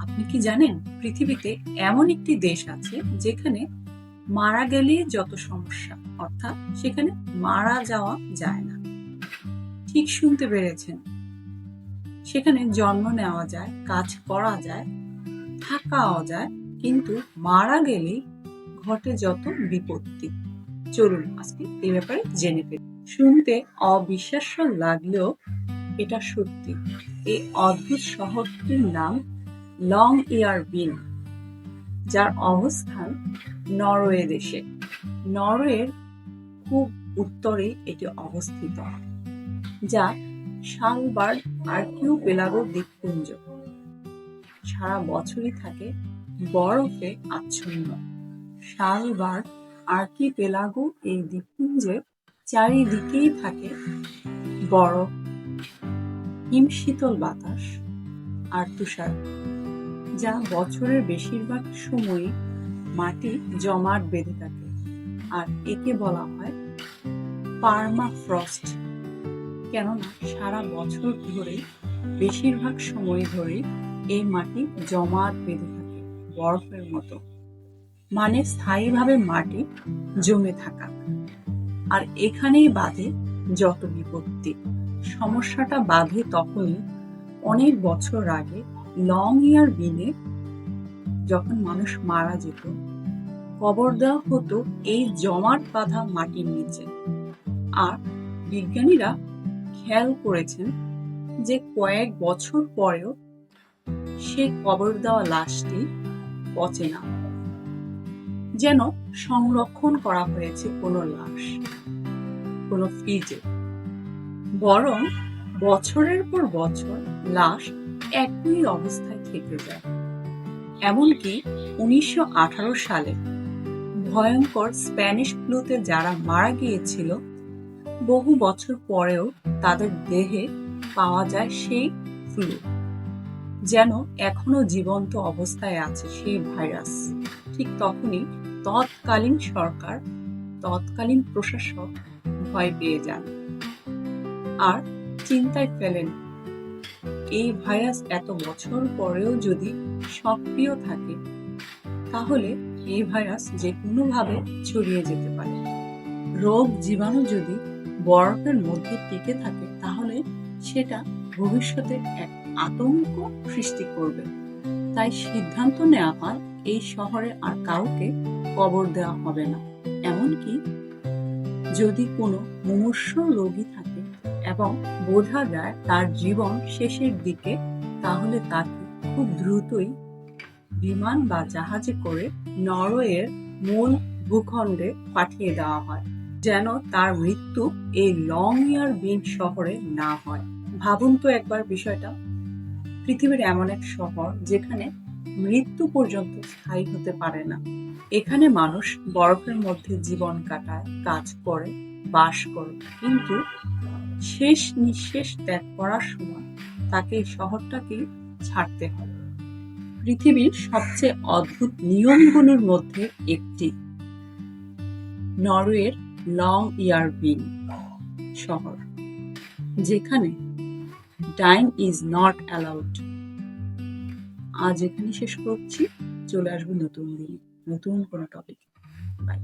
আপনি কি জানেন পৃথিবীতে এমন একটি দেশ আছে যেখানে মারা গেলে যত সমস্যা, অর্থাৎ সেখানে মারা যাওয়া যায় না। ঠিক শুনতে পেরেছেন, সেখানে জন্ম নেওয়া যায়, কাজ করা যায়, থাকাও যায়, কিন্তু মারা গেলেই ঘটে যত বিপত্তি। চলুন আজকে এই ব্যাপারে জেনে ফেলি। শুনতে অবিশ্বাস্য লাগলেও এটা সত্যি। এই অদ্ভুত শহরটির নাম লং ইয়ার বিন, যার অবস্থান নরওয়ে দেশে। নরওয়ের খুব উত্তরে এটি অবস্থিত, যা শালবার্ড আর্কিওপেলাগো দ্বীপপুঞ্জ। সারা বছরই থাকে বরফে আচ্ছন্ন। শালবার্ড আর্কিপেলাগো এই দ্বীপপুঞ্জের চারিদিকেই থাকে বরফ, হিমশীতল বাতাস আর তুষার, যা বছরের বেশিরভাগ সময়ই মাটি জমাট বেঁধে থাকে, আর একে বলা হয় পার্মাফ্রস্ট। কেননা সারা বছর ধরে বেশিরভাগ সময় ধরে এই মাটি জমাট বেঁধে থাকে বরফের মতো, মানে স্থায়ীভাবে মাটি জমে থাকা। আর এখানেই বাধে যত বিপত্তি। সমস্যাটা বাধে তখনই অনেক বছর আগে লং ইয়ার বিনে যখন মানুষ মারা যেত, কবর দেওয়া হতো এই জমাট বাঁধা মাটির নিচে। আর বিজ্ঞানীরা খেয়াল করেছেন যে কয়েক বছর পরেও সেই কবর দেওয়া লাশটি পচে না, যেন সংরক্ষণ করা হয়েছে কোনো লাশ কোনো ফ্রিজে। বরং বছরের পর বছর লাশ একই অবস্থায় থেকে যায়। এমনকি 1918 সালে ভয়ঙ্কর স্প্যানিশ ফ্লুতে যারা মারা গিয়েছিল, বহু বছর পরেও তাদের দেহে পাওয়া যায় সেই ফ্লু, যেন এখনো জীবন্ত অবস্থায় আছে সেই ভাইরাস। ঠিক তখনই তৎকালীন সরকার, তৎকালীন প্রশাসক ভয় পেয়ে যান আর চিন্তায় ফেলেন, এই ভাইরাস এত বছর পরেও যদি সক্রিয় থাকে, তাহলে এই ভাইরাস যে কোনোভাবে ছড়িয়ে যেতে পারে। রোগ জীবাণু যদি বরফের মধ্যে টিকে থাকে, তাহলে সেটা ভবিষ্যতে এক আতঙ্ক সৃষ্টি করবে। তাই সিদ্ধান্ত নেওয়া হয় এই শহরে আর কাউকে কবর দেওয়া হবে না। এমনকি যদি কোনো মুমূর্ষ রোগী থাকে এবং বোঝা যায় তার জীবন শেষের দিকে, তাহলে তাকে খুব দ্রুতই বিমান বা জাহাজে করে নরওয়ের মূল ভূখণ্ডে পাঠিয়ে দেওয়া হয়, যেন তার মৃত্যু এই লং ইয়ার বিন শহরে না হয়। ভাবুন তো একবার বিষয়টা, পৃথিবীর এমন এক শহর যেখানে মৃত্যু পর্যন্ত স্থায়ী হতে পারে না। এখানে মানুষ বরফের মধ্যে জীবন কাটায়, কাজ করে, বাস করে, কিন্তু শেষ নিঃশ্বাস ত্যাগ করার সময় তাকে এই শহরটাকে ছাড়তে হয়। পৃথিবীর সবচেয়ে অদ্ভুত নিয়মগুলোর মধ্যে একটি নরওয়ের লং ইয়ার বিন শহর, যেখানে ডাইং ইজ নট অ্যালাউড। আজ এখানে শেষ করছি, চলে আসবো নতুন দিন, নতুন কোনো টপিক। বাই।